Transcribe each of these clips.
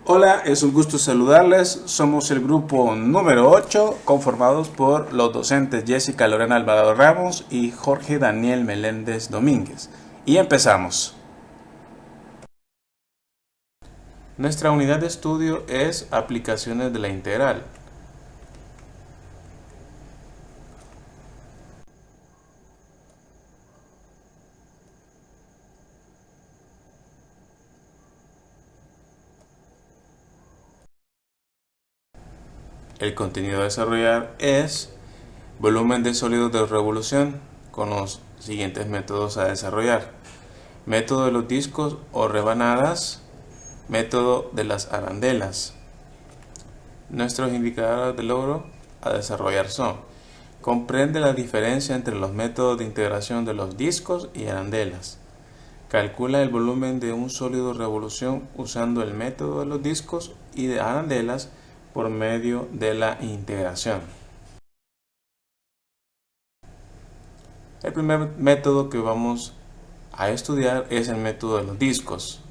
Hola, es un gusto saludarles. Somos el grupo número 8, conformados por los docentes Jessica Lorena Alvarado Ramos y Jorge Daniel Meléndez Domínguez. Y empezamos. Nuestra unidad de estudio es aplicaciones de la integral. El contenido a desarrollar es volumen de sólidos de revolución con los siguientes métodos a desarrollar: método de los discos o rebanadas, método de las arandelas. Nuestros indicadores de logro a desarrollar son: comprende la diferencia entre los métodos de integración de los discos y arandelas. Calcula el volumen de un sólido revolución usando el método de los discos y de arandelas por medio de la integración. El primer método que vamos a estudiar es el método de los discos.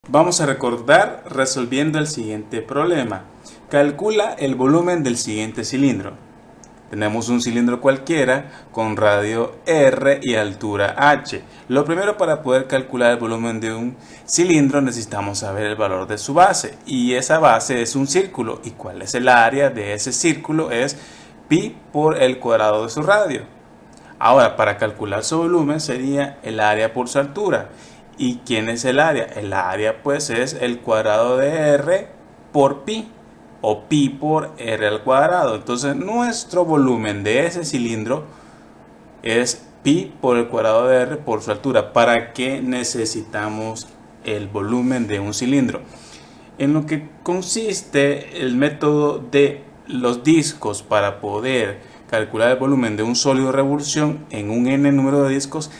Vamos a recordar resolviendo el siguiente problema. Calcula el volumen del siguiente cilindro. Tenemos un cilindro cualquiera con radio R y altura H. Lo primero, para poder calcular el volumen de un cilindro necesitamos saber el valor de su base, y esa base es un círculo. ¿Y cuál es el área de ese círculo? Es pi por el cuadrado de su radio. Ahora, para calcular su volumen sería el área por su altura. ¿Y quién es el área? El área pues es el cuadrado de R por pi, o pi por R al cuadrado. Entonces nuestro volumen de ese cilindro es pi por el cuadrado de R por su altura. ¿Para qué necesitamos el volumen de un cilindro? En lo que consiste el método de los discos para poder calcular el volumen de un sólido de revolución en un n número de discos,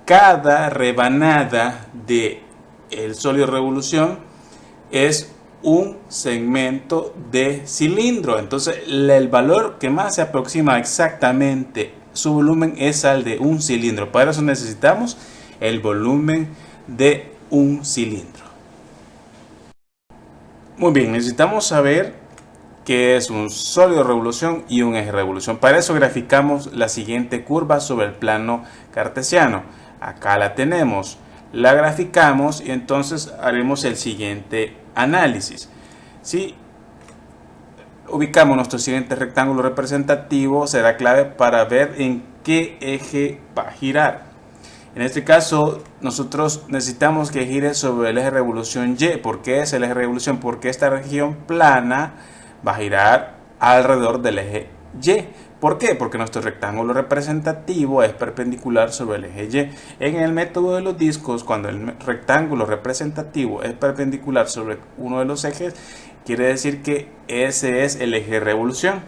cada rebanada de el sólido de revolución es un segmento de cilindro. Entonces el valor que más se aproxima exactamente su volumen es al de un cilindro. Para eso necesitamos el volumen de un cilindro. Muy bien, necesitamos saber qué es un sólido de revolución y un eje de revolución. Para eso graficamos la siguiente curva sobre el plano cartesiano. Acá la tenemos, la graficamos y entonces haremos el siguiente análisis. Si ubicamos nuestro siguiente rectángulo representativo, será clave para ver en qué eje va a girar. En este caso, nosotros necesitamos que gire sobre el eje de revolución Y. ¿Por qué es el eje de revolución? Porque esta región plana va a girar alrededor del eje Y. ¿Por qué? Porque nuestro rectángulo representativo es perpendicular sobre el eje Y. En el método de los discos, cuando el rectángulo representativo es perpendicular sobre uno de los ejes, quiere decir que ese es el eje de revolución.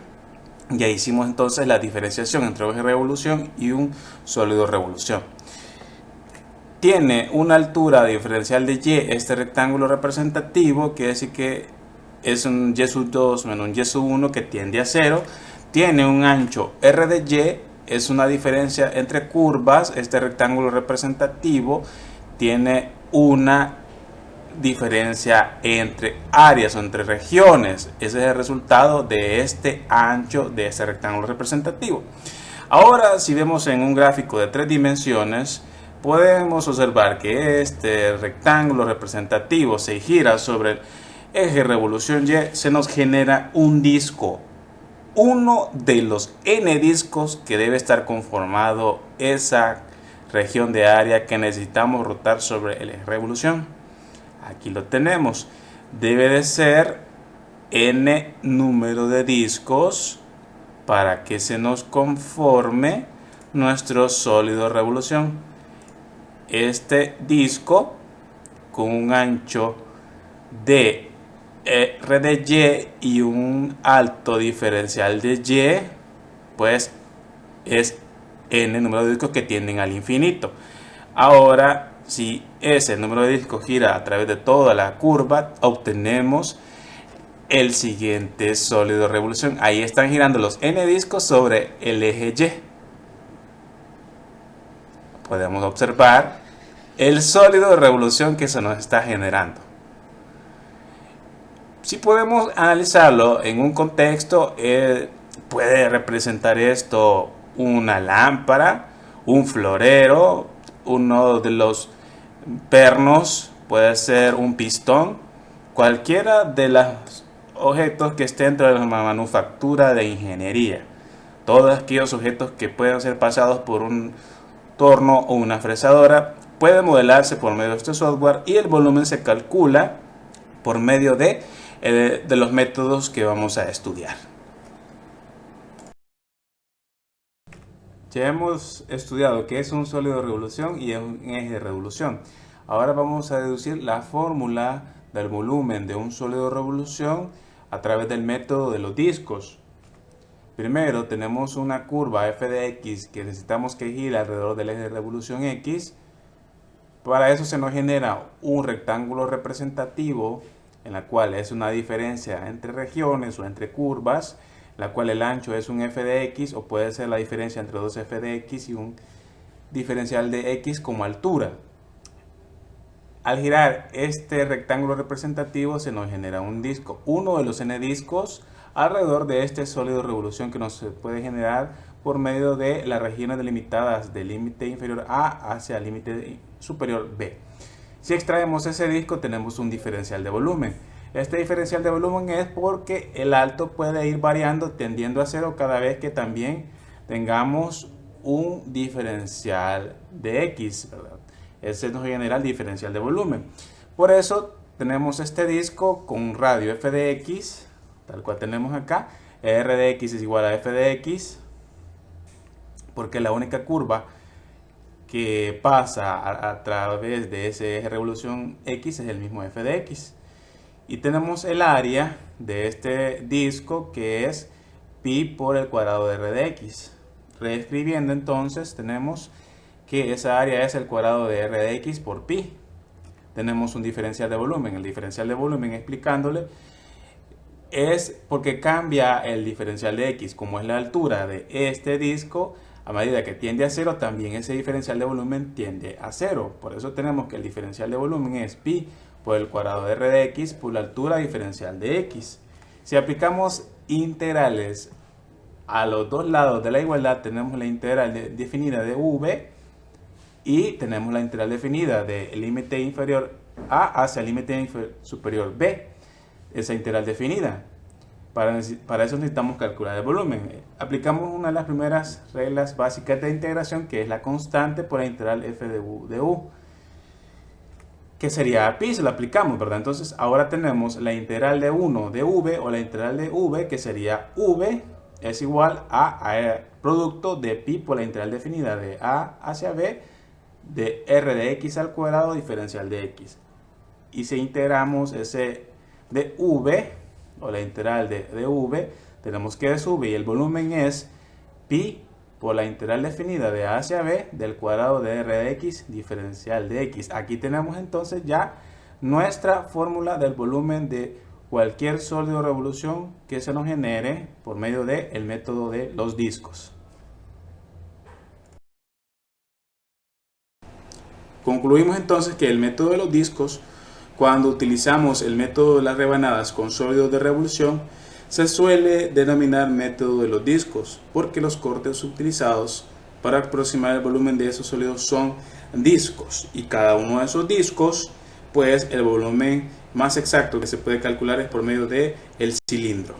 Ya hicimos entonces la diferenciación entre un eje de revolución y un sólido de revolución. Tiene una altura diferencial de Y, este rectángulo representativo, quiere decir que es un Y sub 2 menos un Y sub 1 que tiende a 0. Tiene un ancho R de Y, es una diferencia entre curvas. Este rectángulo representativo tiene una diferencia entre áreas o entre regiones. Ese es el resultado de este ancho de este rectángulo representativo. Ahora, si vemos en un gráfico de 3 dimensiones, podemos observar que este rectángulo representativo se gira sobre el eje revolución Y. Se nos genera un disco, uno de los n discos que debe estar conformado esa región de área que necesitamos rotar sobre el eje revolución. Aquí lo tenemos, debe de ser n número de discos para que se nos conforme nuestro sólido de revolución. Este disco con un ancho de R de Y y un alto diferencial de Y, pues es n número de discos que tienden al infinito. Ahora, si ese número de discos gira a través de toda la curva, obtenemos el siguiente sólido de revolución. Ahí están girando los n discos sobre el eje Y. Podemos observar el sólido de revolución que se nos está generando. Si podemos analizarlo en un contexto, puede representar esto una lámpara, un florero, uno de los pernos, puede ser un pistón, cualquiera de los objetos que estén dentro de la manufactura de ingeniería. Todos aquellos objetos que pueden ser pasados por un torno o una fresadora pueden modelarse por medio de este software y el volumen se calcula por medio de los métodos que vamos a estudiar. Ya hemos estudiado qué es un sólido de revolución y un eje de revolución. Ahora vamos a deducir la fórmula del volumen de un sólido de revolución a través del método de los discos. Primero tenemos una curva f de x que necesitamos que gire alrededor del eje de revolución x. Para eso se nos genera un rectángulo representativo en la cual es una diferencia entre regiones o entre curvas, en la cual el ancho es un f de x, o puede ser la diferencia entre dos f de x y un diferencial de x como altura. Al girar este rectángulo representativo se nos genera un disco, uno de los n discos alrededor de este sólido de revolución que nos puede generar por medio de las regiones delimitadas del límite inferior A hacia el límite superior B. Si extraemos ese disco tenemos un diferencial de volumen. Este diferencial de volumen es porque el alto puede ir variando tendiendo a cero cada vez que también tengamos un diferencial de x, ¿verdad? Ese nos genera el diferencial de volumen. Por eso tenemos este disco con un radio f de x, tal cual tenemos acá. R de x es igual a f de x, porque la única curva que pasa a través de ese eje de revolución x es el mismo f de x. Y tenemos el área de este disco que es pi por el cuadrado de r de x. Reescribiendo entonces tenemos que esa área es el cuadrado de r de x por pi. Tenemos un diferencial de volumen. El diferencial de volumen, explicándole, es porque cambia el diferencial de x, como es la altura de este disco. A medida que tiende a cero, también ese diferencial de volumen tiende a cero. Por eso tenemos que el diferencial de volumen es pi por el cuadrado de r de x por la altura diferencial de x. Si aplicamos integrales a los dos lados de la igualdad, tenemos la integral definida de v y tenemos la integral definida del límite inferior a hacia el límite superior b. Esa integral definida. Para eso necesitamos calcular el volumen. Aplicamos una de las primeras reglas básicas de integración, que es la constante por la integral f de u, que sería pi, se la aplicamos, ¿verdad? Entonces ahora tenemos la integral de 1 de v, o la integral de v, que sería v es igual a producto de pi por la integral definida de a hacia b de r de x al cuadrado diferencial de x. Y si integramos ese de v, o la integral de v, tenemos que es v y el volumen es pi por la integral definida de a hacia b del cuadrado de r de x diferencial de x. Aquí tenemos entonces ya nuestra fórmula del volumen de cualquier sólido de revolución que se nos genere por medio del método de los discos. Concluimos entonces que el método de los discos, cuando utilizamos el método de las rebanadas con sólidos de revolución, se suele denominar método de los discos, porque los cortes utilizados para aproximar el volumen de esos sólidos son discos, y cada uno de esos discos, pues el volumen más exacto que se puede calcular es por medio del cilindro.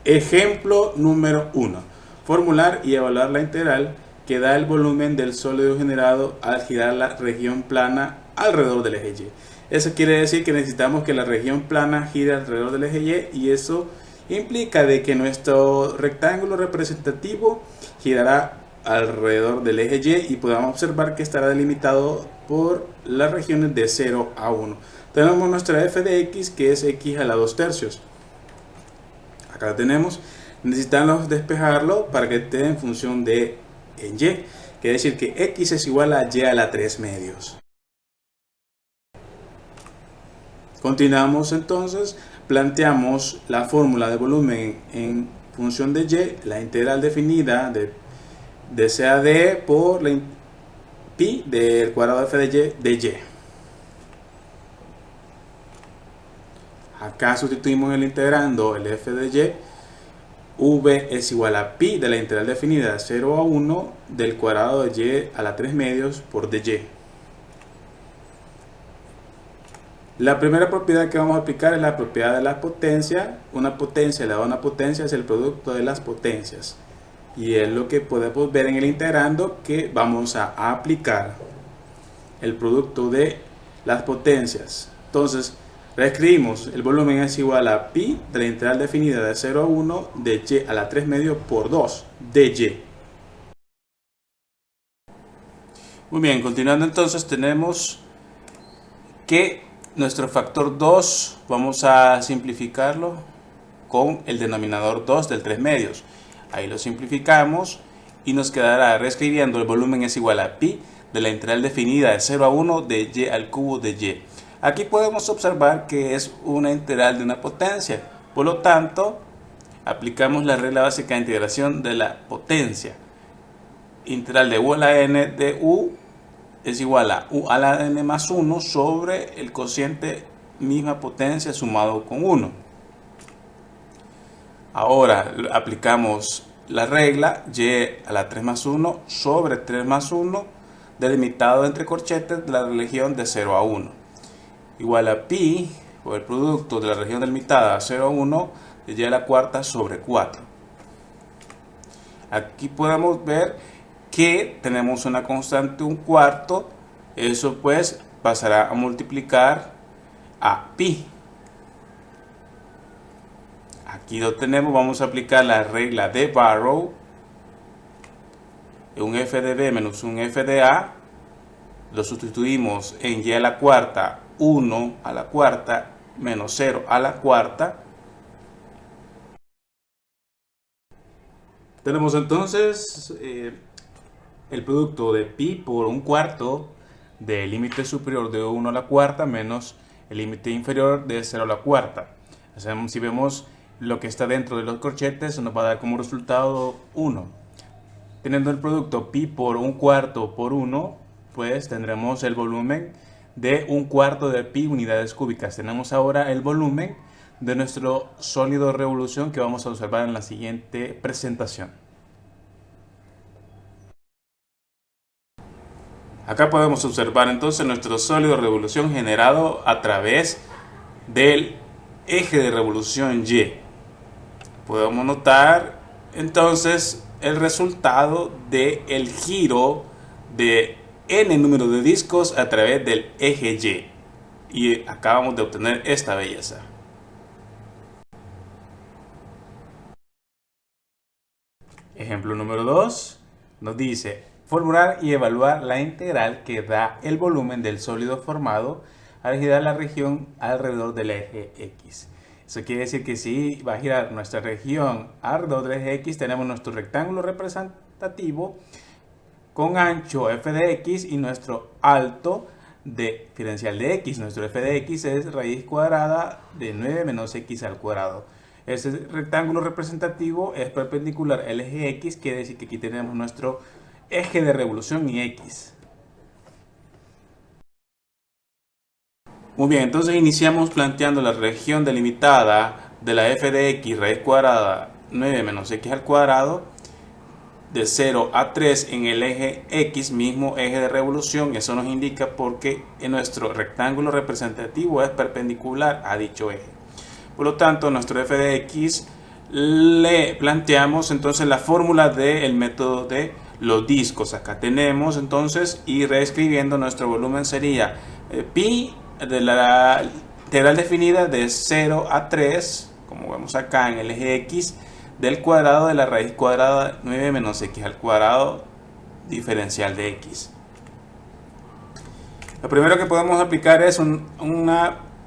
Ejemplo número 1. Formular y evaluar la integral que da el volumen del sólido generado al girar la región plana alrededor del eje Y. Eso quiere decir que necesitamos que la región plana gire alrededor del eje Y, y eso implica de que nuestro rectángulo representativo girará alrededor del eje Y, y podamos observar que estará delimitado por las regiones de 0 a 1. Tenemos nuestra f de x, que es x a la 2/3. Acá la tenemos. Necesitamos despejarlo para que esté en función de en y. Quiere decir que x es igual a y a la 3/2. Continuamos entonces, planteamos la fórmula de volumen en función de y, la integral definida de C a D por pi del cuadrado f de y. Acá sustituimos el integrando el f de y. V es igual a pi de la integral definida de 0 a 1 del cuadrado de y a la 3 medios por dy. La primera propiedad que vamos a aplicar es la propiedad de la potencia. Una potencia elevada a una potencia es el producto de las potencias. Y es lo que podemos ver en el integrando, que vamos a aplicar el producto de las potencias. Entonces, reescribimos, el volumen es igual a pi de la integral definida de 0 a 1 de y a la 3 medio por 2 de y. Muy bien, continuando entonces tenemos que nuestro factor 2 vamos a simplificarlo con el denominador 2 del 3 medios. Ahí lo simplificamos y nos quedará reescribiendo el volumen es igual a pi de la integral definida de 0 a 1 de y al cubo de y. Aquí podemos observar que es una integral de una potencia, por lo tanto aplicamos la regla básica de integración de la potencia. Integral de u a la n de u es igual a u a la n más 1 sobre el cociente misma potencia sumado con 1. Ahora aplicamos la regla y a la 3 más 1 sobre 3 más 1 delimitado entre corchetes de la región de 0 a 1. Igual a pi, o el producto de la región delimitada a 0 a 1 de y a la cuarta sobre 4. Aquí podemos ver que tenemos una constante 1/4, eso pues pasará a multiplicar a pi. Aquí lo tenemos, vamos a aplicar la regla de Barrow, un f de b menos un f de a, lo sustituimos en y a la cuarta, 1 a la cuarta menos 0 a la cuarta. Tenemos entonces el producto de pi por 1/4 del límite superior de 1 a la cuarta menos el límite inferior de 0 a la cuarta. Si vemos lo que está dentro de los corchetes, nos va a dar como resultado 1. Teniendo el producto pi por 1/4 por 1, pues tendremos el volumen de 1/4 de pi unidades cúbicas. Tenemos ahora el volumen de nuestro sólido de revolución que vamos a observar en la siguiente presentación. Acá podemos observar entonces nuestro sólido de revolución generado a través del eje de revolución Y. Podemos notar entonces el resultado del giro de n número de discos a través del eje Y. Y acabamos de obtener esta belleza. Ejemplo número 2 nos dice formular y evaluar la integral que da el volumen del sólido formado al girar la región alrededor del eje X. Eso quiere decir que si va a girar nuestra región alrededor del eje X, tenemos nuestro rectángulo representativo con ancho f de x y nuestro alto diferencial de x. Nuestro f de x es raíz cuadrada de 9 menos x al cuadrado. Este rectángulo representativo es perpendicular al eje x, quiere decir que aquí tenemos nuestro eje de revolución y x. Muy bien, entonces iniciamos planteando la región delimitada de la f de x raíz cuadrada 9 menos x al cuadrado de 0 a 3 en el eje X, mismo eje de revolución. Eso nos indica porque nuestro rectángulo representativo es perpendicular a dicho eje. Por lo tanto, nuestro f de x le planteamos entonces la fórmula del método de los discos. Acá tenemos entonces, y reescribiendo, nuestro volumen sería pi de la integral definida de 0 a 3, como vemos acá en el eje X, del cuadrado de la raíz cuadrada 9 menos x al cuadrado diferencial de x. Lo primero que podemos aplicar es un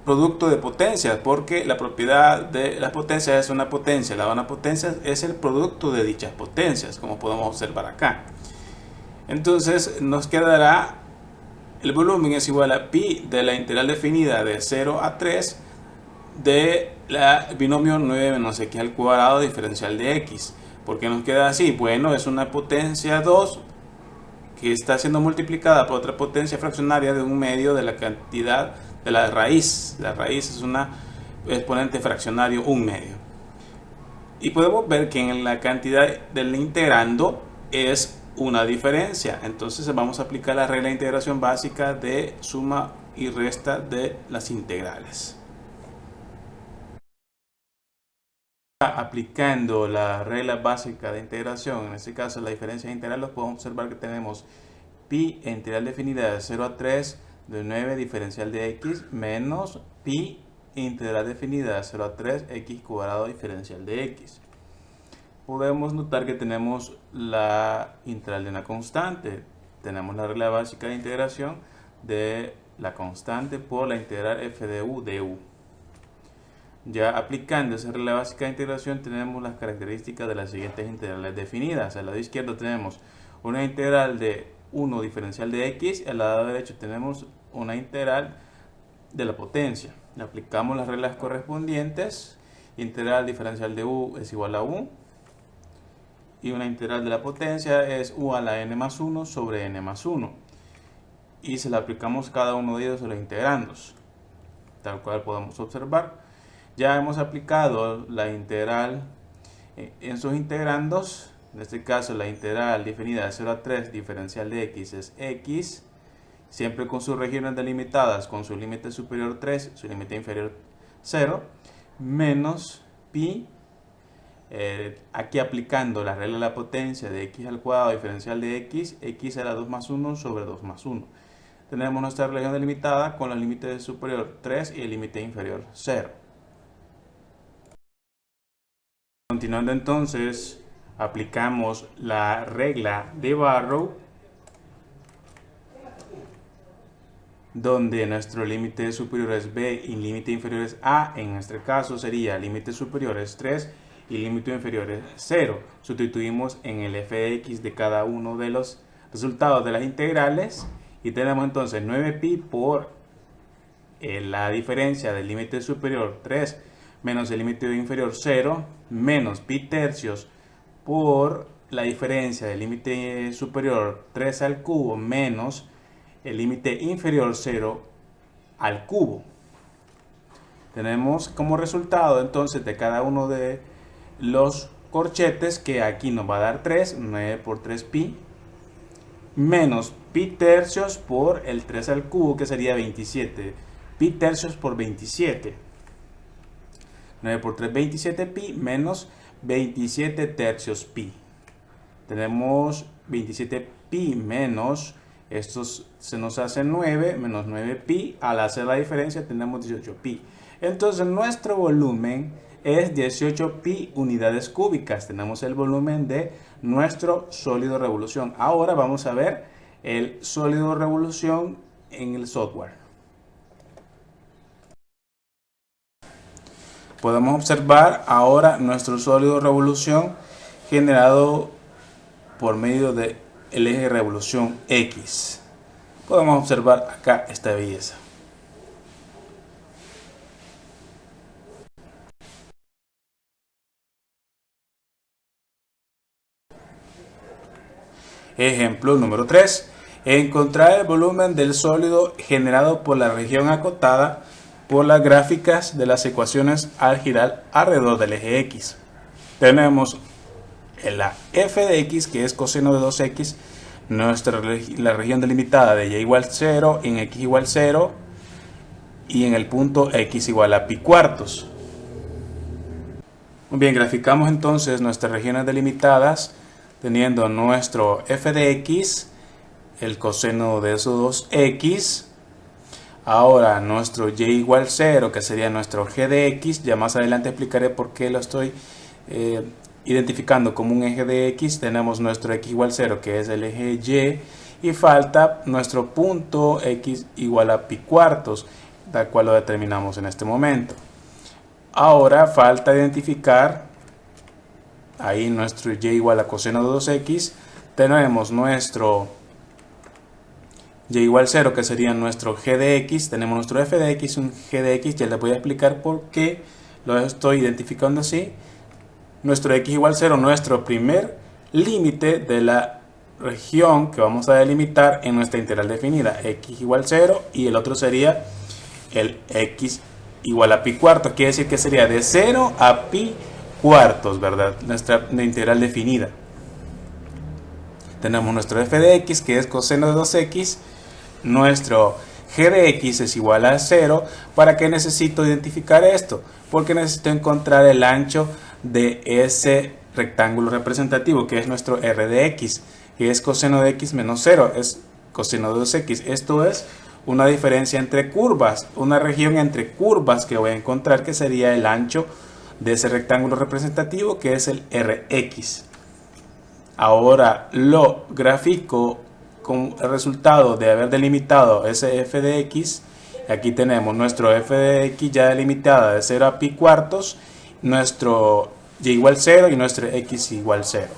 producto de potencias, porque la propiedad de las potencias es una potencia. La una potencia es el producto de dichas potencias, como podemos observar acá. Entonces nos quedará el volumen es igual a pi de la integral definida de 0 a 3 de la binomio 9 menos x al cuadrado diferencial de x. ¿Por qué nos queda así? Bueno, es una potencia 2 que está siendo multiplicada por otra potencia fraccionaria de un medio de la cantidad de la raíz. La raíz es una exponente fraccionario 1/2. Y podemos ver que en la cantidad del integrando es una diferencia. Entonces vamos a aplicar la regla de integración básica de suma y resta de las integrales. Aplicando la regla básica de integración, en este caso la diferencia integral, podemos observar que tenemos pi integral definida de 0 a 3 de 9 diferencial de x menos pi integral definida de 0 a 3 x cuadrado diferencial de x. Podemos notar que tenemos la integral de una constante. Tenemos la regla básica de integración de la constante por la integral f de u de u. Ya aplicando esa regla básica de integración tenemos las características de las siguientes integrales definidas. Al lado izquierdo tenemos una integral de 1 diferencial de x y al lado derecho tenemos una integral de la potencia. Aplicamos las reglas correspondientes. Integral diferencial de u es igual a u y una integral de la potencia es u a la n más 1 sobre n más 1 y se la aplicamos cada uno de ellos a los integrandos, tal cual podemos observar. Ya hemos aplicado la integral en sus integrandos. En este caso la integral definida de 0 a 3 diferencial de x es x, siempre con sus regiones delimitadas, con su límite superior 3, su límite inferior 0, menos pi, aquí aplicando la regla de la potencia de x al cuadrado diferencial de x, x será 2 más 1 sobre 2 más 1. Tenemos nuestra región delimitada con el límite superior 3 y el límite inferior 0. Continuando entonces, aplicamos la regla de Barrow, donde nuestro límite superior es b y límite inferior es a. En nuestro caso sería límite superior es 3 y límite inferior es 0. Sustituimos en el f de x de cada uno de los resultados de las integrales y tenemos entonces 9pi por la diferencia del límite superior 3 menos el límite inferior 0 menos pi tercios por la diferencia del límite superior 3 al cubo menos el límite inferior 0 al cubo. Tenemos como resultado entonces de cada uno de los corchetes que aquí nos va a dar 3, 9 por 3 pi, menos pi tercios por el 3 al cubo que sería 27, pi tercios por 27. 9 por 3, 27 pi menos 27 tercios pi. Tenemos 27 pi menos, estos se nos hace 9, menos 9 pi. Al hacer la diferencia tenemos 18 pi. Entonces nuestro volumen es 18 pi unidades cúbicas. Tenemos el volumen de nuestro sólido revolución. Ahora vamos a ver el sólido revolución en el software. Podemos observar ahora nuestro sólido revolución generado por medio del eje de revolución X. Podemos observar acá esta belleza. Ejemplo número 3. Encontrar el volumen del sólido generado por la región acotada por las gráficas de las ecuaciones al girar alrededor del eje X. Tenemos la f de x, que es coseno de 2x, la región delimitada de y igual 0, en x igual 0 y en el punto x igual a pi cuartos. Muy bien, graficamos entonces nuestras regiones delimitadas teniendo nuestro f de x, el coseno de esos 2x. Ahora nuestro y igual 0, que sería nuestro g de x. Ya más adelante explicaré por qué lo estoy identificando como un eje de x. Tenemos nuestro x igual 0, que es el eje y. Y falta nuestro punto x igual a pi cuartos, tal cual lo determinamos en este momento. Ahora falta identificar ahí nuestro y igual a coseno de 2x. Tenemos nuestro y igual 0, que sería nuestro g de x. Tenemos nuestro f de x, un g de x. Ya les voy a explicar por qué lo estoy identificando así. Nuestro x igual 0, nuestro primer límite de la región que vamos a delimitar en nuestra integral definida, x igual 0, y el otro sería el x igual a pi cuartos, quiere decir que sería de 0 a pi cuartos, ¿verdad? Nuestra integral definida. Tenemos nuestro f de x, que es coseno de 2x, nuestro g de x es igual a 0. ¿Para qué necesito identificar esto? Porque necesito encontrar el ancho de ese rectángulo representativo, que es nuestro r de x, que es coseno de x menos 0, es coseno de 2x. Esto es una diferencia entre curvas, una región entre curvas que voy a encontrar, que sería el ancho de ese rectángulo representativo, que es el rx. Ahora lo grafico con el resultado de haber delimitado ese f de x. Aquí tenemos nuestro f de x ya delimitada de 0 a pi cuartos, nuestro y igual 0 y nuestro x igual 0.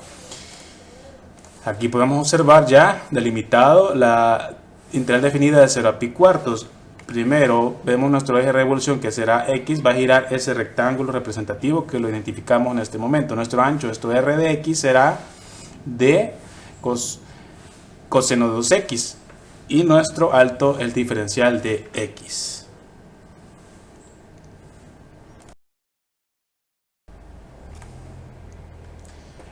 Aquí podemos observar ya delimitado la integral definida de 0 a pi cuartos. Primero vemos nuestro eje de revolución, que será x, va a girar ese rectángulo representativo que lo identificamos en este momento. Nuestro ancho, esto r de x, será de coseno de 2x, y nuestro alto, el diferencial de x.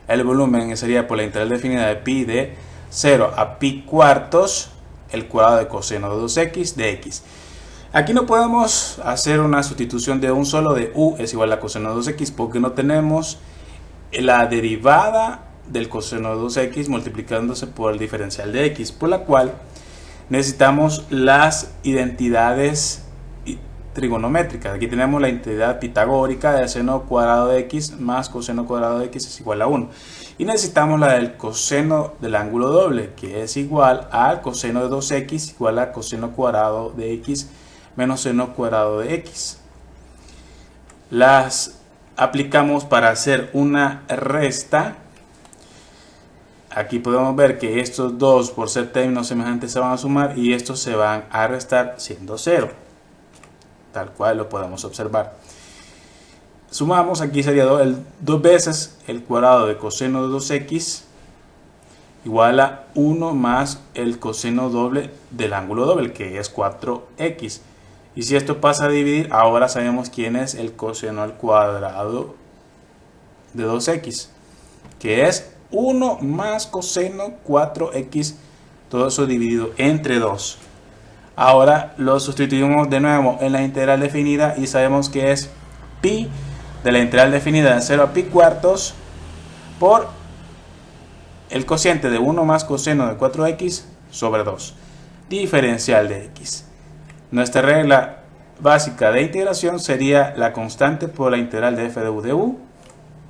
El volumen sería por la integral definida de pi de 0 a pi cuartos, el cuadrado de coseno de 2x de x. Aquí no podemos hacer una sustitución de un solo de u es igual a coseno de 2x, porque no tenemos la derivada del coseno de 2x multiplicándose por el diferencial de x, por la cual necesitamos las identidades trigonométricas. Aquí tenemos la identidad pitagórica de seno cuadrado de x más coseno cuadrado de x es igual a 1, y necesitamos la del coseno del ángulo doble, que es igual al coseno de 2x igual a coseno cuadrado de x menos seno cuadrado de x. Las aplicamos para hacer una resta. Aquí podemos ver que estos dos, por ser términos semejantes, se van a sumar y estos se van a restar siendo 0. Tal cual lo podemos observar. Sumamos, aquí sería 2 veces el cuadrado de coseno de 2x igual a 1 más el coseno doble del ángulo doble, que es 4x. Y si esto pasa a dividir, ahora sabemos quién es el coseno al cuadrado de 2x, que es 1 más coseno 4x, todo eso dividido entre 2. Ahora lo sustituimos de nuevo en la integral definida y sabemos que es pi de la integral definida de 0 a pi cuartos por el cociente de 1 más coseno de 4x sobre 2, diferencial de x. Nuestra regla básica de integración sería la constante por la integral de f de u de u.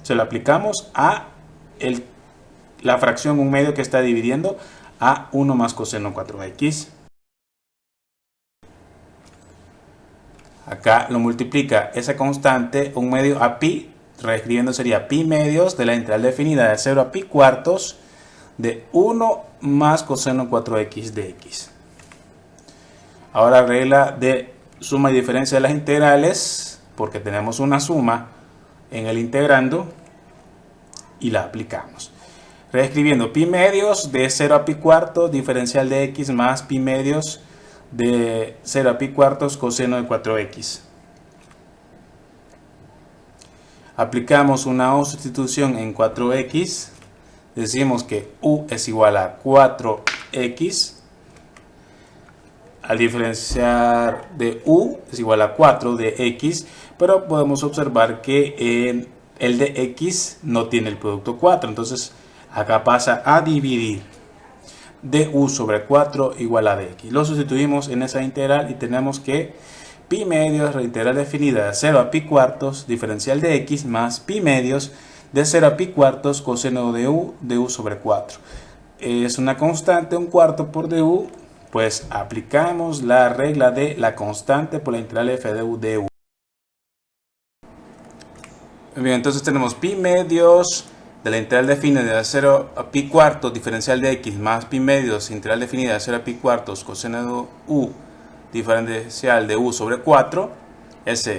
Se lo aplicamos a la fracción 1/2 que está dividiendo a 1 más coseno 4x. Acá lo multiplica esa constante 1/2 a pi, reescribiendo sería pi medios de la integral definida de 0 a pi cuartos de 1 más coseno 4x de x. Ahora regla de suma y diferencia de las integrales, porque tenemos una suma en el integrando y la aplicamos. Reescribiendo pi medios de 0 a pi cuartos diferencial de x más pi medios de 0 a pi cuartos coseno de 4x. Aplicamos una sustitución en 4x. Decimos que u es igual a 4x. Al diferenciar de u es igual a 4 de x, pero podemos observar que el de x no tiene el producto 4, entonces acá pasa a dividir. De u sobre 4 igual a de x. Lo sustituimos en esa integral y tenemos que pi medios, la integral definida de 0 a pi cuartos, diferencial de x, más pi medios de 0 a pi cuartos coseno de u sobre 4. Es una constante, un cuarto por du, pues aplicamos la regla de la constante por la integral f de u de u. Bien, entonces tenemos pi medios de la integral definida de 0 a pi cuartos diferencial de x más pi medios integral definida de 0 a pi cuartos coseno de u diferencial de u sobre 4. Esta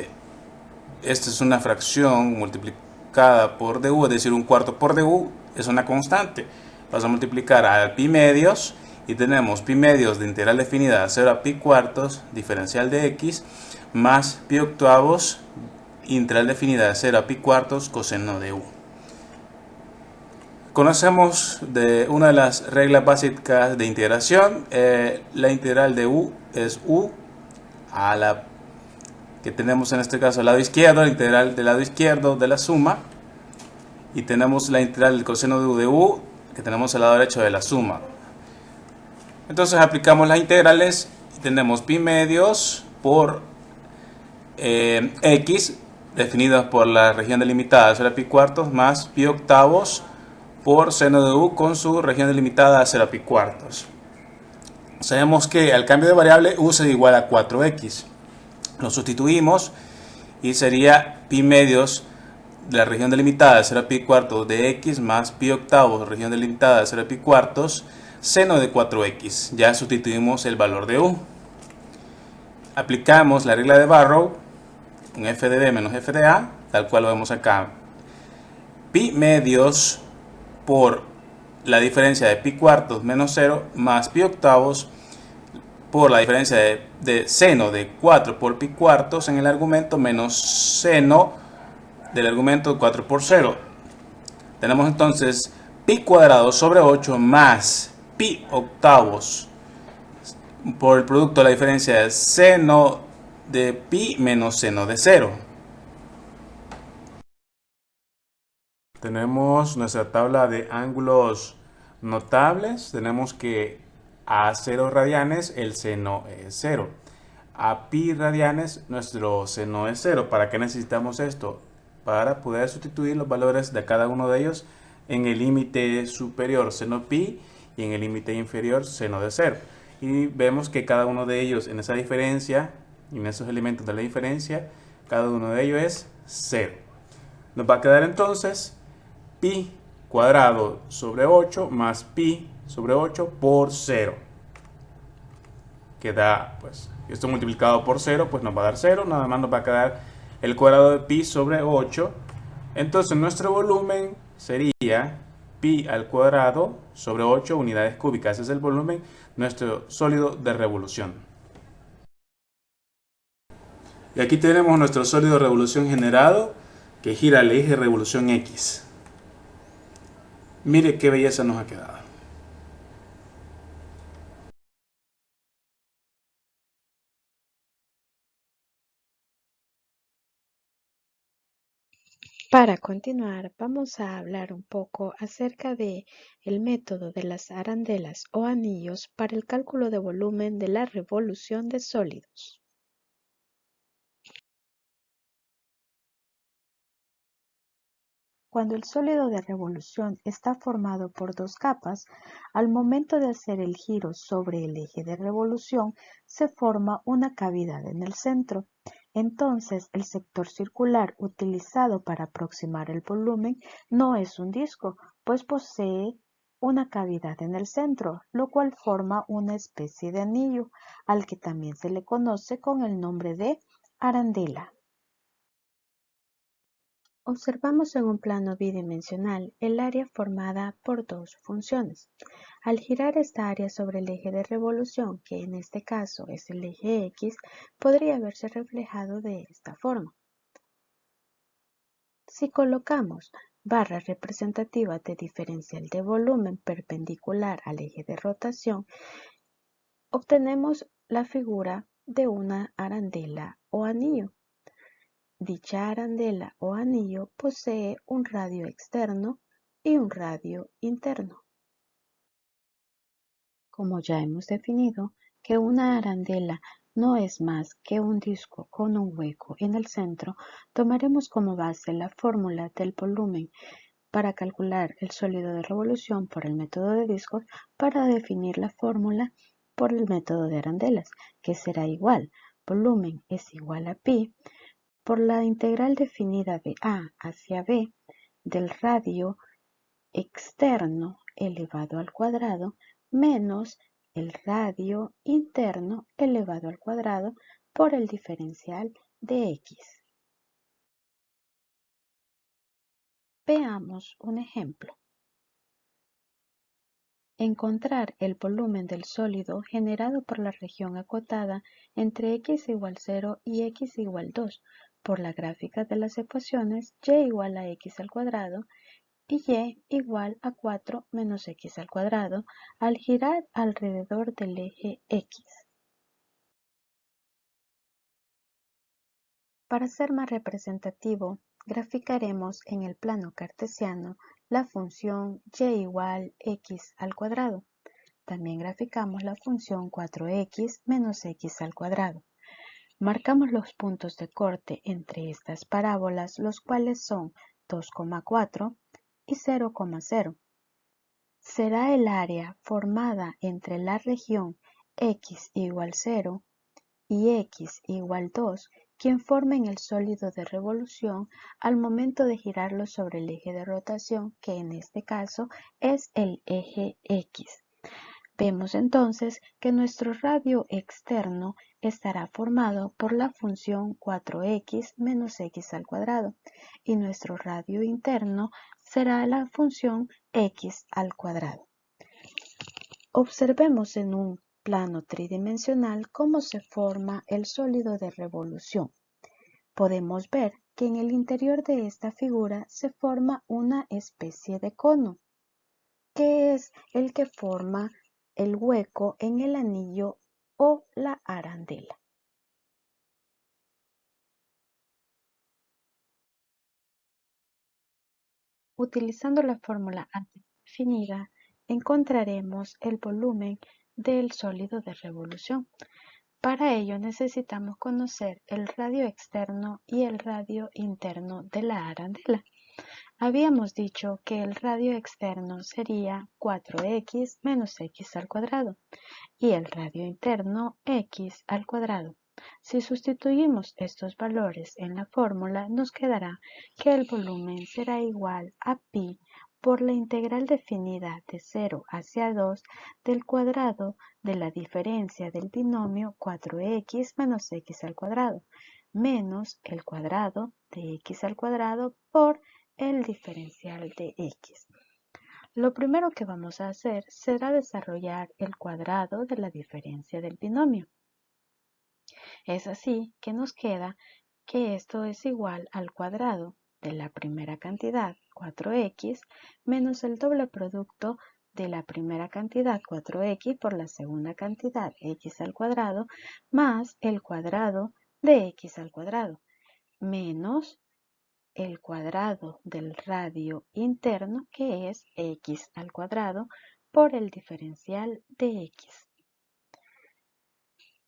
es una fracción multiplicada por du, es decir, un cuarto por du es una constante. Vamos a multiplicar al pi medios y tenemos pi medios de integral definida de 0 a pi cuartos diferencial de x más pi octavos integral definida de 0 a pi cuartos coseno de u. Conocemos de una de las reglas básicas de integración. La integral de u es u a la que tenemos en este caso al lado izquierdo, la integral del lado izquierdo de la suma, y tenemos la integral del coseno de u que tenemos al lado derecho de la suma. Entonces aplicamos las integrales y tenemos pi medios por x definidos por la región delimitada de 0 a pi cuartos más pi octavos por seno de u con su región delimitada a 0 a pi cuartos. Sabemos que al cambio de variable u es igual a 4x. Lo sustituimos y sería pi medios de la región delimitada de 0 a pi cuartos de x más pi octavos región delimitada de 0 a pi cuartos seno de 4x. Ya sustituimos el valor de u. Aplicamos la regla de Barrow, un f de b menos f de a, tal cual lo vemos acá. Pi medios por la diferencia de pi cuartos menos 0 más pi octavos por la diferencia de seno de 4 por pi cuartos en el argumento menos seno del argumento 4 por 0. Tenemos entonces pi cuadrado sobre 8 más pi octavos por el producto de la diferencia de seno de pi menos seno de 0. Tenemos nuestra tabla de ángulos notables. Tenemos que a 0 radianes el seno es 0. A pi radianes nuestro seno es 0. ¿Para qué necesitamos esto? Para poder sustituir los valores de cada uno de ellos en el límite superior seno pi y en el límite inferior seno de 0. Y vemos que cada uno de ellos en esa diferencia, en esos elementos de la diferencia, cada uno de ellos es 0. Nos va a quedar entonces pi cuadrado sobre 8 más pi sobre 8 por 0. Que da, pues, esto multiplicado por 0, pues nos va a dar 0. Nada más nos va a quedar el cuadrado de pi sobre 8. Entonces nuestro volumen sería pi al cuadrado sobre 8 unidades cúbicas. Ese es el volumen, nuestro sólido de revolución. Y aquí tenemos nuestro sólido de revolución generado que gira al eje de revolución X. Mire qué belleza nos ha quedado. Para continuar, vamos a hablar un poco acerca de el método de las arandelas o anillos para el cálculo de volumen de la revolución de sólidos. Cuando el sólido de revolución está formado por dos capas, al momento de hacer el giro sobre el eje de revolución, se forma una cavidad en el centro. Entonces, el sector circular utilizado para aproximar el volumen no es un disco, pues posee una cavidad en el centro, lo cual forma una especie de anillo, al que también se le conoce con el nombre de arandela. Observamos en un plano bidimensional el área formada por dos funciones. Al girar esta área sobre el eje de revolución, que en este caso es el eje X, podría verse reflejado de esta forma. Si colocamos barras representativas de diferencial de volumen perpendicular al eje de rotación, obtenemos la figura de una arandela o anillo. Dicha arandela o anillo posee un radio externo y un radio interno. Como ya hemos definido que una arandela no es más que un disco con un hueco en el centro, tomaremos como base la fórmula del volumen para calcular el sólido de revolución por el método de discos para definir la fórmula por el método de arandelas, que será igual, volumen es igual a pi por la integral definida de A hacia B del radio externo elevado al cuadrado menos el radio interno elevado al cuadrado por el diferencial de X. Veamos un ejemplo. Encontrar el volumen del sólido generado por la región acotada entre x igual 0 y x igual 2 por la gráfica de las ecuaciones y igual a x al cuadrado y y igual a 4 menos x al cuadrado al girar alrededor del eje x. Para ser más representativo, graficaremos en el plano cartesiano la función y igual x al cuadrado. También graficamos la función 4x menos x al cuadrado. Marcamos los puntos de corte entre estas parábolas, los cuales son 2,4 y 0,0. Será el área formada entre la región x igual 0 y x igual 2 quien formen el sólido de revolución al momento de girarlo sobre el eje de rotación, que en este caso es el eje x. Vemos entonces que nuestro radio externo estará formado por la función 4x menos x al cuadrado y nuestro radio interno será la función x al cuadrado. Observemos en un plano tridimensional cómo se forma el sólido de revolución. Podemos ver que en el interior de esta figura se forma una especie de cono, que es el que forma el hueco en el anillo o la arandela. Utilizando la fórmula antes definida, encontraremos el volumen del sólido de revolución. Para ello necesitamos conocer el radio externo y el radio interno de la arandela. Habíamos dicho que el radio externo sería 4x menos x al cuadrado y el radio interno x al cuadrado. Si sustituimos estos valores en la fórmula, nos quedará que el volumen será igual a pi por la integral definida de 0 hacia 2 del cuadrado de la diferencia del binomio 4x menos x al cuadrado, menos el cuadrado de x al cuadrado por el diferencial de x. Lo primero que vamos a hacer será desarrollar el cuadrado de la diferencia del binomio. Es así que nos queda que esto es igual al cuadrado de la primera cantidad, 4x, menos el doble producto de la primera cantidad, 4x, por la segunda cantidad, x al cuadrado, más el cuadrado de x al cuadrado, menos el cuadrado del radio interno, que es x al cuadrado, por el diferencial de x.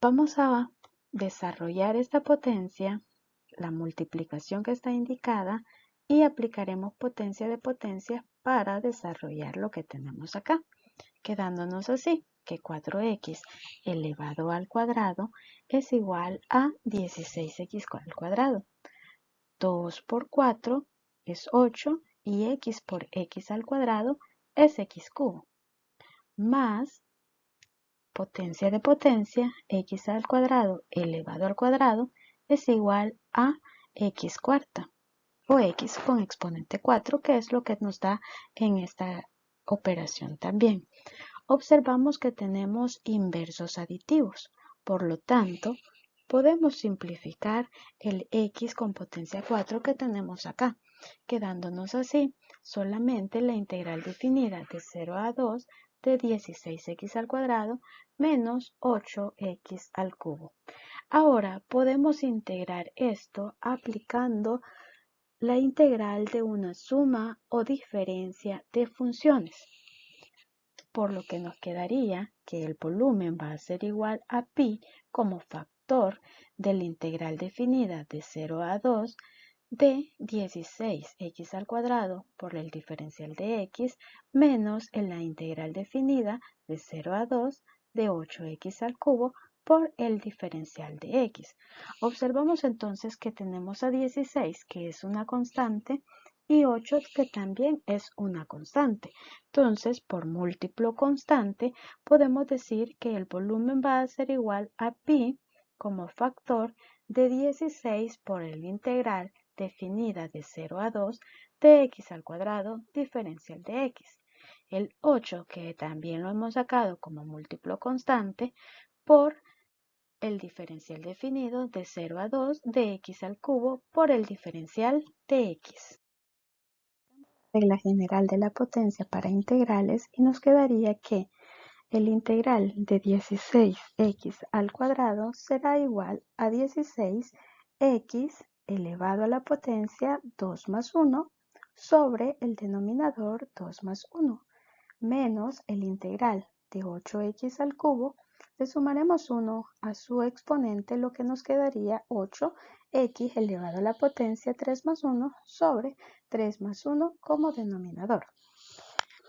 Vamos a desarrollar esta potencia, la multiplicación que está indicada, y aplicaremos potencia de potencia para desarrollar lo que tenemos acá, quedándonos así, que 4x elevado al cuadrado es igual a 16x al cuadrado. 2 por 4 es 8 y x por x al cuadrado es x cubo, más potencia de potencia, x al cuadrado elevado al cuadrado es igual a x cuarta o x con exponente 4, que es lo que nos da en esta operación también. Observamos que tenemos inversos aditivos, por lo tanto, podemos simplificar el x con potencia 4 que tenemos acá, quedándonos así solamente la integral definida de 0 a 2 de 16x al cuadrado menos 8x al cubo. Ahora podemos integrar esto aplicando la integral de una suma o diferencia de funciones, por lo que nos quedaría que el volumen va a ser igual a pi como factor de la integral definida de 0 a 2 de 16x al cuadrado por el diferencial de x menos en la integral definida de 0 a 2 de 8x al cubo por el diferencial de x. Observamos entonces que tenemos a 16, que es una constante, y 8, que también es una constante. Entonces, por múltiplo constante, podemos decir que el volumen va a ser igual a pi como factor de 16 por el integral definida de 0 a 2 de x al cuadrado diferencial de x. el 8, que también lo hemos sacado como múltiplo constante, por el diferencial definido de 0 a 2 de x al cubo por el diferencial de x. Regla general de la potencia para integrales y nos quedaría que el integral de 16x al cuadrado será igual a 16x elevado a la potencia 2 más 1 sobre el denominador 2 más 1 menos el integral de 8x al cubo. Le sumaremos 1 a su exponente, lo que nos quedaría 8x elevado a la potencia 3 más 1 sobre 3 más 1 como denominador.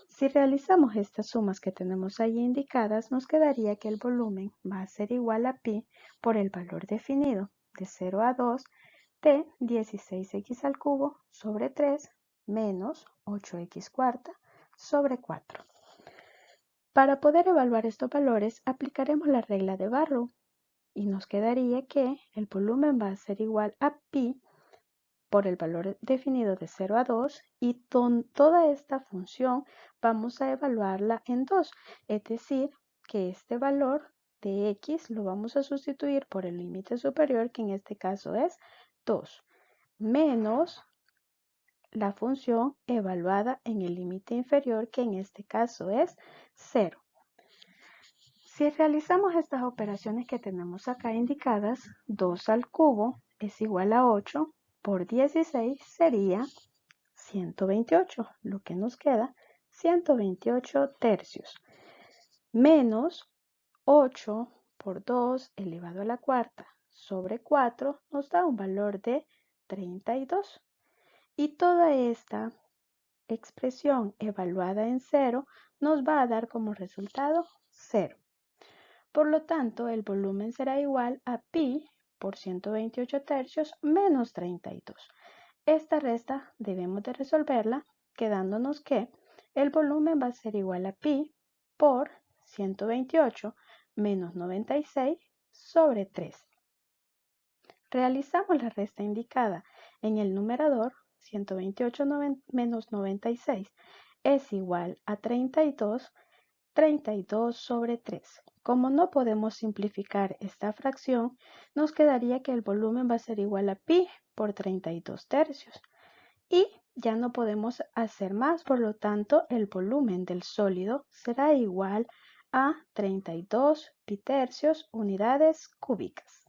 Si realizamos estas sumas que tenemos ahí indicadas, nos quedaría que el volumen va a ser igual a pi por el valor definido de 0 a 2 de 16x al cubo sobre 3 menos 8x cuarta sobre 4. Para poder evaluar estos valores, aplicaremos la regla de Barrow y nos quedaría que el volumen va a ser igual a pi por el valor definido de 0 a 2 y toda esta función vamos a evaluarla en 2, es decir, que este valor de x lo vamos a sustituir por el límite superior, que en este caso es 2, menos la función evaluada en el límite inferior, que en este caso es 0. Si realizamos estas operaciones que tenemos acá indicadas, 2 al cubo es igual a 8 por 16 sería 128, lo que nos queda 128 tercios, menos 8 por 2 elevado a la cuarta sobre 4 nos da un valor de 32. Y toda esta expresión evaluada en 0 nos va a dar como resultado 0. Por lo tanto, el volumen será igual a pi por 128 tercios menos 32. Esta resta debemos de resolverla quedándonos que el volumen va a ser igual a pi por 128 menos 96 sobre 3. Realizamos la resta indicada en el numerador. 128 menos 96 es igual a 32 sobre 3. Como no podemos simplificar esta fracción, nos quedaría que el volumen va a ser igual a pi por 32 tercios. Y ya no podemos hacer más, por lo tanto, el volumen del sólido será igual a 32 pi tercios unidades cúbicas.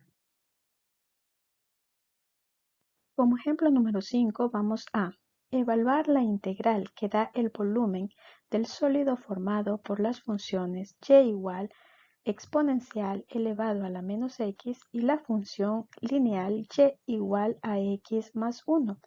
Como ejemplo número 5, vamos a evaluar la integral que da el volumen del sólido formado por las funciones y igual exponencial elevado a la menos x y la función lineal y igual a x más 1.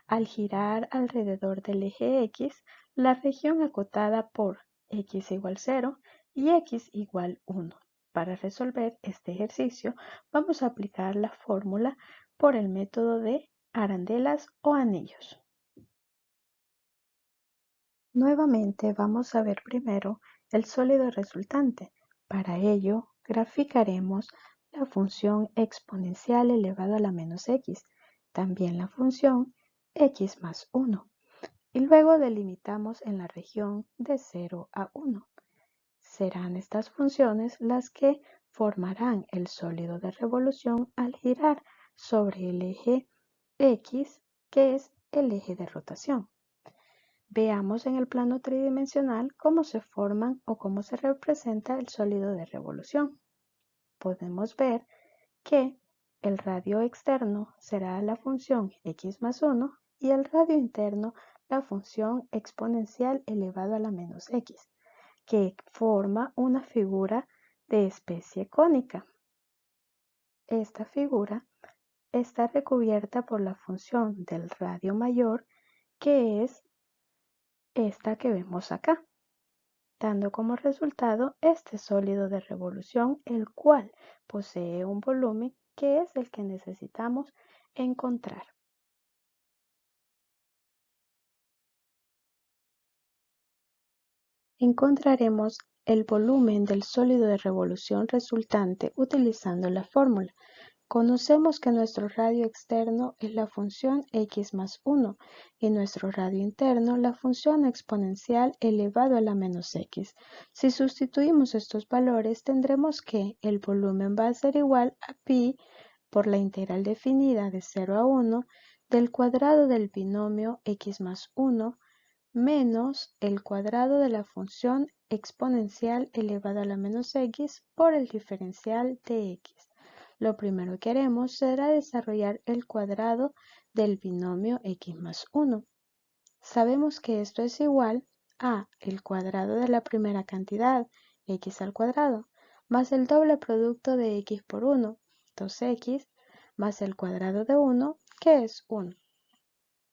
Al girar alrededor del eje x, la región acotada por x igual 0 y x igual 1. Para resolver este ejercicio, vamos a aplicar la fórmula por el método de arandelas o anillos. Nuevamente vamos a ver primero el sólido resultante. Para ello, graficaremos la función exponencial elevado a la menos x, también la función x más 1, y luego delimitamos en la región de 0 a 1. Serán estas funciones las que formarán el sólido de revolución al girar sobre el eje x, que es el eje de rotación. Veamos en el plano tridimensional cómo se forman o cómo se representa el sólido de revolución. Podemos ver que el radio externo será la función x más 1 y el radio interno la función exponencial elevado a la menos x, que forma una figura de especie cónica. Esta figura está recubierta por la función del radio mayor, que es esta que vemos acá, dando como resultado este sólido de revolución, el cual posee un volumen que es el que necesitamos encontrar. Encontraremos el volumen del sólido de revolución resultante utilizando la fórmula. Conocemos que nuestro radio externo es la función x más 1 y nuestro radio interno la función exponencial elevado a la menos x. Si sustituimos estos valores, tendremos que el volumen va a ser igual a pi por la integral definida de 0 a 1 del cuadrado del binomio x más 1 menos el cuadrado de la función exponencial elevado a la menos x por el diferencial de x. Lo primero que haremos será desarrollar el cuadrado del binomio x más 1. Sabemos que esto es igual a el cuadrado de la primera cantidad, x al cuadrado, más el doble producto de x por 1, 2x, más el cuadrado de 1, que es 1.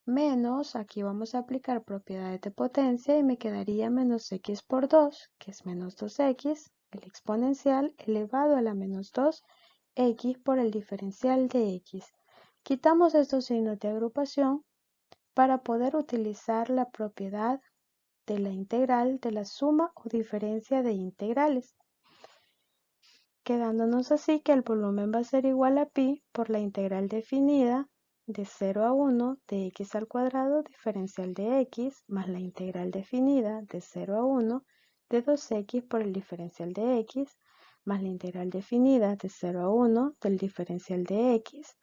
Menos, aquí vamos a aplicar propiedades de potencia y me quedaría menos x por 2, que es menos 2x, el exponencial elevado a la menos 2, x por el diferencial de x. Quitamos estos signos de agrupación para poder utilizar la propiedad de la integral de la suma o diferencia de integrales, quedándonos así que el volumen va a ser igual a pi por la integral definida de 0 a 1 de x al cuadrado diferencial de x más la integral definida de 0 a 1 de 2x por el diferencial de x más la integral definida de 0 a 1 del diferencial de x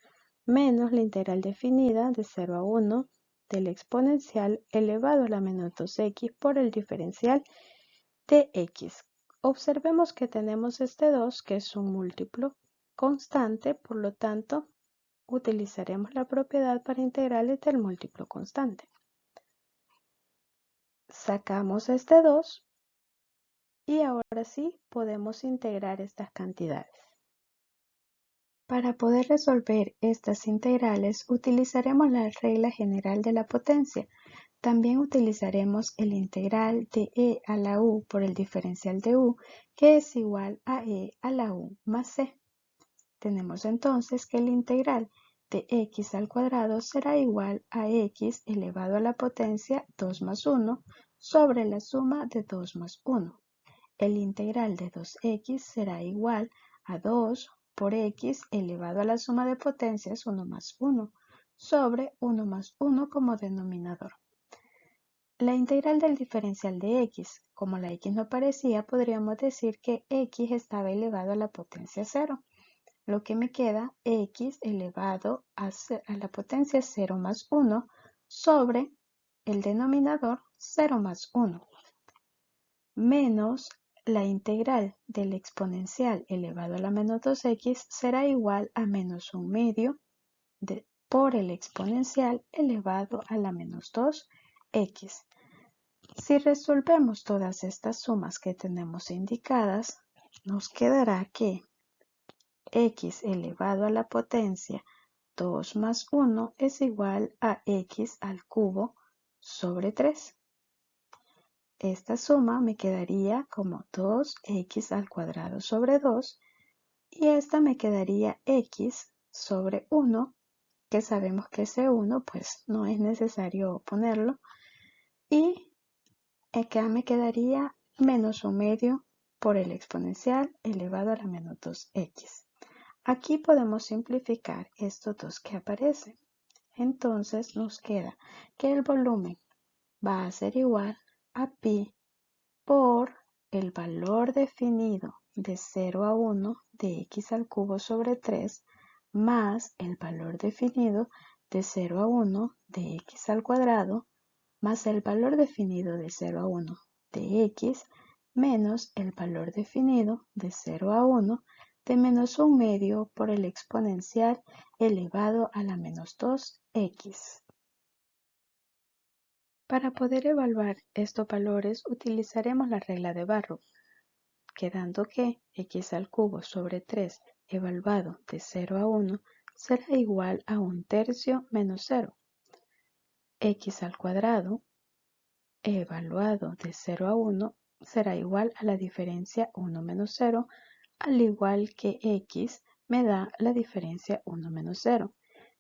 menos la integral definida de 0 a 1 del exponencial elevado a la menos 2x por el diferencial de x. Observemos que tenemos este 2 que es un múltiplo constante, por lo tanto utilizaremos la propiedad para integrales del múltiplo constante. Sacamos este 2 y ahora sí podemos integrar estas cantidades. Para poder resolver estas integrales utilizaremos la regla general de la potencia. También utilizaremos el integral de e a la u por el diferencial de u, que es igual a e a la u más c. Tenemos entonces que el integral de x al cuadrado será igual a x elevado a la potencia 2 más 1 sobre la suma de 2 más 1. El integral de 2x será igual a 2 por x elevado a la suma de potencias 1 más 1 sobre 1 más 1 como denominador. La integral del diferencial de x, como la x no aparecía, podríamos decir que x estaba elevado a la potencia 0. Lo que me queda x elevado a la potencia 0 más 1 sobre el denominador 0 más 1 menos la integral del exponencial elevado a la menos 2x será igual a menos 1/2 por el exponencial elevado a la menos 2x. Si resolvemos todas estas sumas que tenemos indicadas, nos quedará que x elevado a la potencia 2 más 1 es igual a x al cubo sobre 3. Esta suma me quedaría como 2x al cuadrado sobre 2 y esta me quedaría x sobre 1, que sabemos que ese 1 pues no es necesario ponerlo, y acá me quedaría menos 1/2 por el exponencial elevado a la menos 2x. Aquí podemos simplificar estos dos que aparecen. Entonces nos queda que el volumen va a ser igual a pi por el valor definido de 0 a 1 de x al cubo sobre 3 más el valor definido de 0 a 1 de x al cuadrado más el valor definido de 0 a 1 de x menos el valor definido de 0 a 1 de menos 1/2 por el exponencial elevado a la menos 2x. Para poder evaluar estos valores utilizaremos la regla de Barrow, quedando que x al cubo sobre 3 evaluado de 0 a 1 será igual a 1/3 menos 0. X al cuadrado evaluado de 0 a 1 será igual a la diferencia 1 menos 0, al igual que x me da la diferencia 1 menos 0.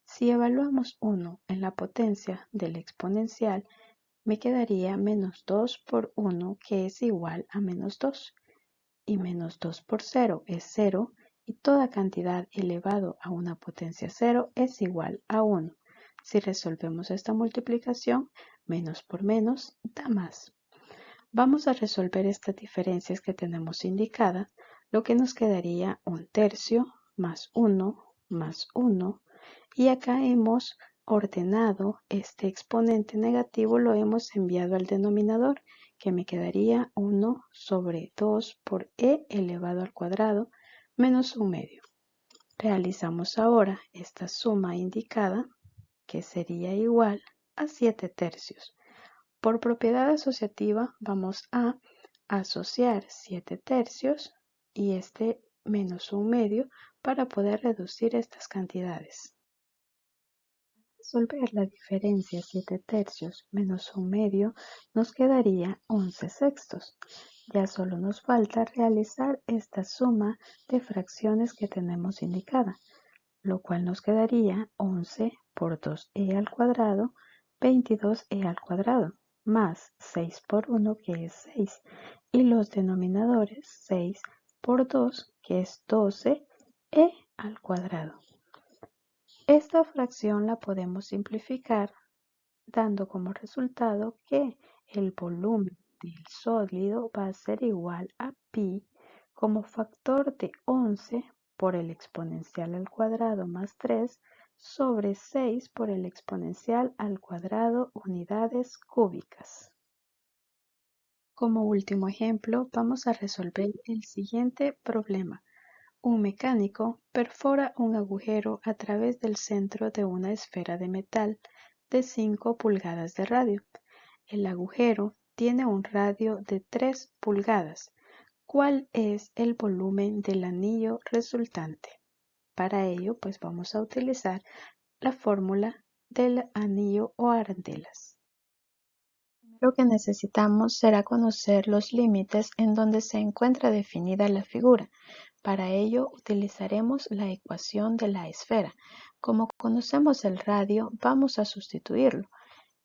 Si evaluamos 1 en la potencia del exponencial, me quedaría menos 2 por 1, que es igual a menos 2. Y menos 2 por 0 es 0, y toda cantidad elevado a una potencia cero es igual a 1. Si resolvemos esta multiplicación, menos por menos da más. Vamos a resolver estas diferencias que tenemos indicadas, lo que nos quedaría 1/3 más 1 más 1, y acá hemos ordenado este exponente negativo, lo hemos enviado al denominador, que me quedaría 1 sobre 2 por e elevado al cuadrado menos 1/2. Realizamos ahora esta suma indicada, que sería igual a 7/3. Por propiedad asociativa vamos a asociar 7/3 y este menos 1/2 para poder reducir estas cantidades. Resolver la diferencia 7/3 menos 1/2 nos quedaría 11/6. Ya solo nos falta realizar esta suma de fracciones que tenemos indicada, lo cual nos quedaría 11 por 2e al cuadrado, 22e al cuadrado, más 6 por 1, que es 6, y los denominadores 6 por 2, que es 12e al cuadrado. Esta fracción la podemos simplificar dando como resultado que el volumen del sólido va a ser igual a pi como factor de 11 por el exponencial al cuadrado más 3 sobre 6 por el exponencial al cuadrado unidades cúbicas. Como último ejemplo, vamos a resolver el siguiente problema. Un mecánico perfora un agujero a través del centro de una esfera de metal de 5 pulgadas de radio. El agujero tiene un radio de 3 pulgadas. ¿Cuál es el volumen del anillo resultante? Para ello, pues vamos a utilizar la fórmula del anillo o arandelas. Lo que necesitamos será conocer los límites en donde se encuentra definida la figura. Para ello utilizaremos la ecuación de la esfera. Como conocemos el radio, vamos a sustituirlo.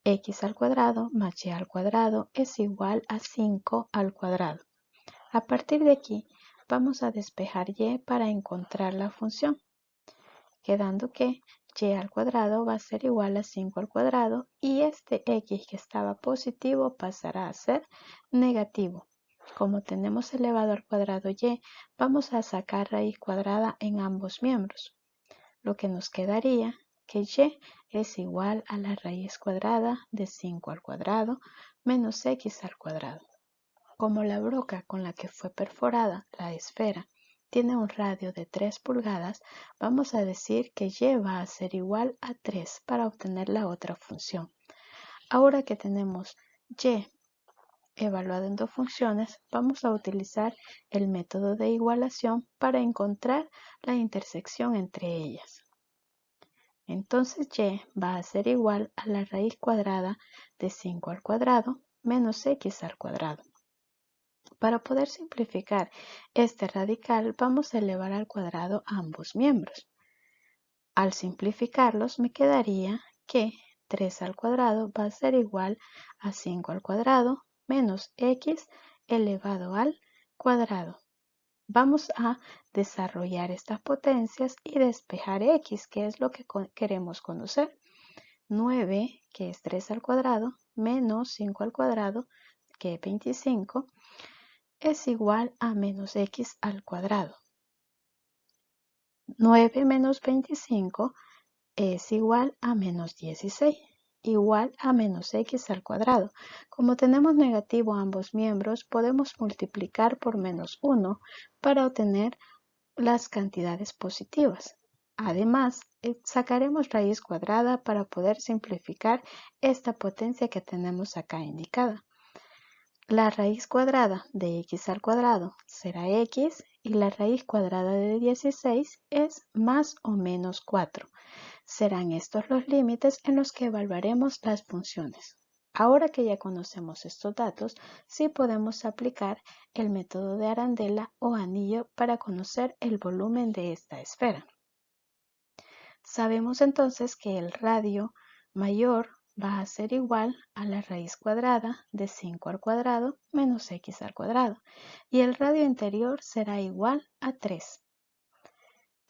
X al cuadrado más y al cuadrado es igual a 5 al cuadrado. A partir de aquí, vamos a despejar y para encontrar la función, quedando que y al cuadrado va a ser igual a 5 al cuadrado y este x que estaba positivo pasará a ser negativo. Como tenemos elevado al cuadrado y, vamos a sacar raíz cuadrada en ambos miembros, lo que nos quedaría que y es igual a la raíz cuadrada de 5 al cuadrado menos x al cuadrado. Como la broca con la que fue perforada la esfera tiene un radio de 3 pulgadas, vamos a decir que y va a ser igual a 3 para obtener la otra función. Ahora que tenemos y evaluado en dos funciones, vamos a utilizar el método de igualación para encontrar la intersección entre ellas. Entonces y va a ser igual a la raíz cuadrada de 5 al cuadrado menos x al cuadrado. Para poder simplificar este radical, vamos a elevar al cuadrado ambos miembros. Al simplificarlos, me quedaría que 3 al cuadrado va a ser igual a 5 al cuadrado menos x elevado al cuadrado. Vamos a desarrollar estas potencias y despejar x, que es lo que queremos conocer. 9, que es 3 al cuadrado, menos 5 al cuadrado, que es 25, es igual a menos x al cuadrado. 9 menos 25 es igual a menos 16, igual a menos x al cuadrado. Como tenemos negativo a ambos miembros, podemos multiplicar por menos 1 para obtener las cantidades positivas. Además, sacaremos raíz cuadrada para poder simplificar esta potencia que tenemos acá indicada. La raíz cuadrada de x al cuadrado será x y la raíz cuadrada de 16 es más o menos 4. Serán estos los límites en los que evaluaremos las funciones. Ahora que ya conocemos estos datos, sí podemos aplicar el método de arandela o anillo para conocer el volumen de esta esfera. Sabemos entonces que el radio mayor va a ser igual a la raíz cuadrada de 5 al cuadrado menos x al cuadrado y el radio interior será igual a 3.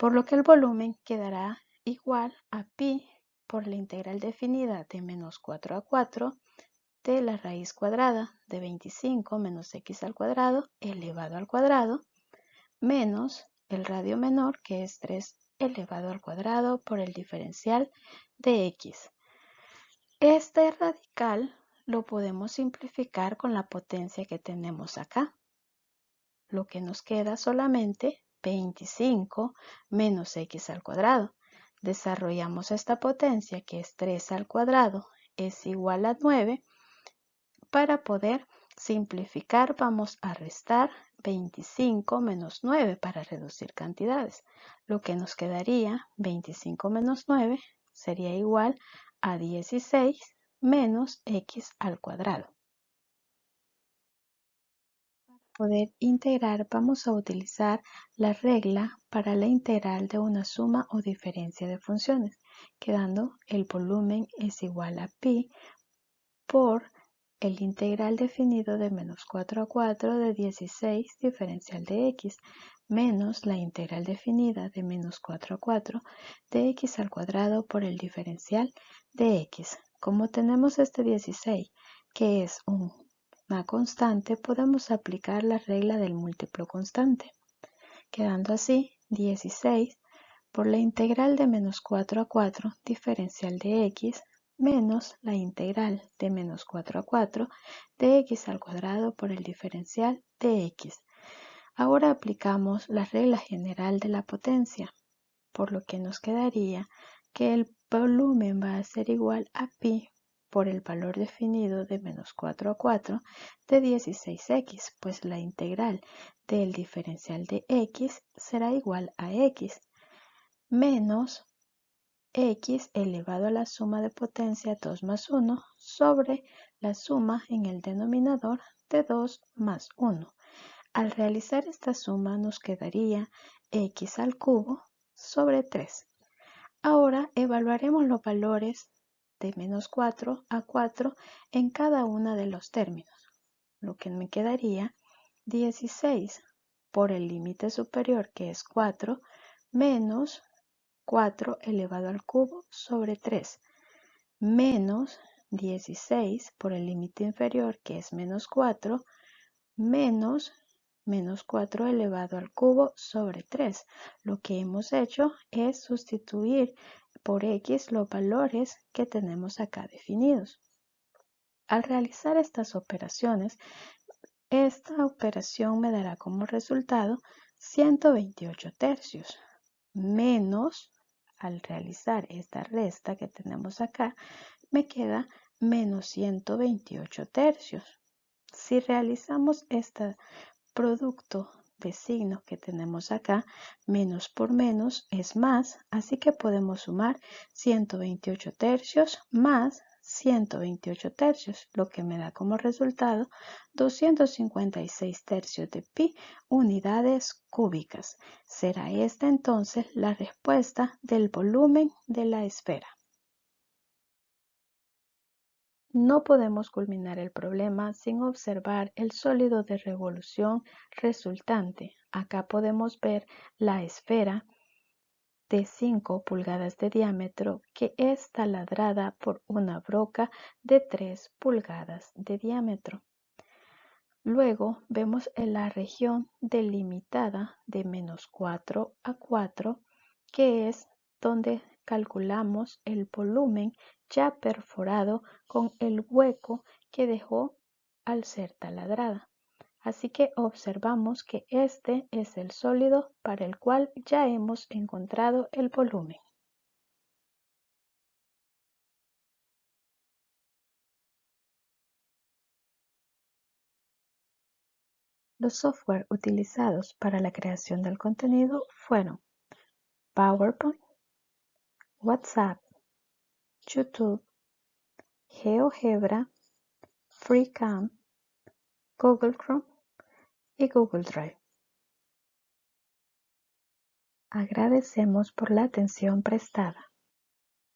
por lo que el volumen quedará igual a pi por la integral definida de menos 4 a 4 de la raíz cuadrada de 25 menos x al cuadrado elevado al cuadrado menos el radio menor, que es 3 elevado al cuadrado por el diferencial de x. Este radical lo podemos simplificar con la potencia que tenemos acá. Lo que nos queda solamente 25 menos x al cuadrado. Desarrollamos esta potencia, que es 3 al cuadrado, es igual a 9. Para poder simplificar, vamos a restar 25 menos 9 para reducir cantidades. Lo que nos quedaría, 25 menos 9, sería igual a 16 menos x al cuadrado. Para poder integrar, vamos a utilizar la regla para la integral de una suma o diferencia de funciones, quedando el volumen es igual a pi por el integral definido de menos 4 a 4 de 16 diferencial de x menos la integral definida de menos 4 a 4 de x al cuadrado por el diferencial de x. Como tenemos este 16, que es una constante, podemos aplicar la regla del múltiplo constante, quedando así 16 por la integral de menos 4 a 4 diferencial de x menos la integral de menos 4 a 4 de x al cuadrado por el diferencial de x. Ahora aplicamos la regla general de la potencia, por lo que nos quedaría que el volumen va a ser igual a pi por el valor definido de menos 4 a 4 de 16x, pues la integral del diferencial de x será igual a x menos x elevado a la suma de potencia 2 más 1 sobre la suma en el denominador de 2 más 1. Al realizar esta suma nos quedaría x al cubo sobre 3. Ahora evaluaremos los valores de menos 4 a 4 en cada uno de los términos, lo que me quedaría 16 por el límite superior, que es 4, menos 4 elevado al cubo sobre 3 menos 16 por el límite inferior, que es menos 4, menos 4 elevado al cubo sobre 3. Lo que hemos hecho es sustituir por x los valores que tenemos acá definidos. Al realizar estas operaciones, esta operación me dará como resultado 128 tercios menos, al realizar esta resta que tenemos acá, me queda menos 128 tercios. Si realizamos este producto de signos que tenemos acá, menos por menos es más, así que podemos sumar 128 tercios más 128 tercios, lo que me da como resultado 256 tercios de pi unidades cúbicas. Será esta entonces la respuesta del volumen de la esfera. No podemos culminar el problema sin observar el sólido de revolución resultante. Acá podemos ver la esfera de 5 pulgadas de diámetro que es taladrada por una broca de 3 pulgadas de diámetro. Luego vemos en la región delimitada de menos 4 a 4, que es donde calculamos el volumen ya perforado con el hueco que dejó al ser taladrada. Así que observamos que este es el sólido para el cual ya hemos encontrado el volumen. Los software utilizados para la creación del contenido fueron PowerPoint, WhatsApp, YouTube, GeoGebra, FreeCam, Google Chrome y Google Drive. Agradecemos por la atención prestada.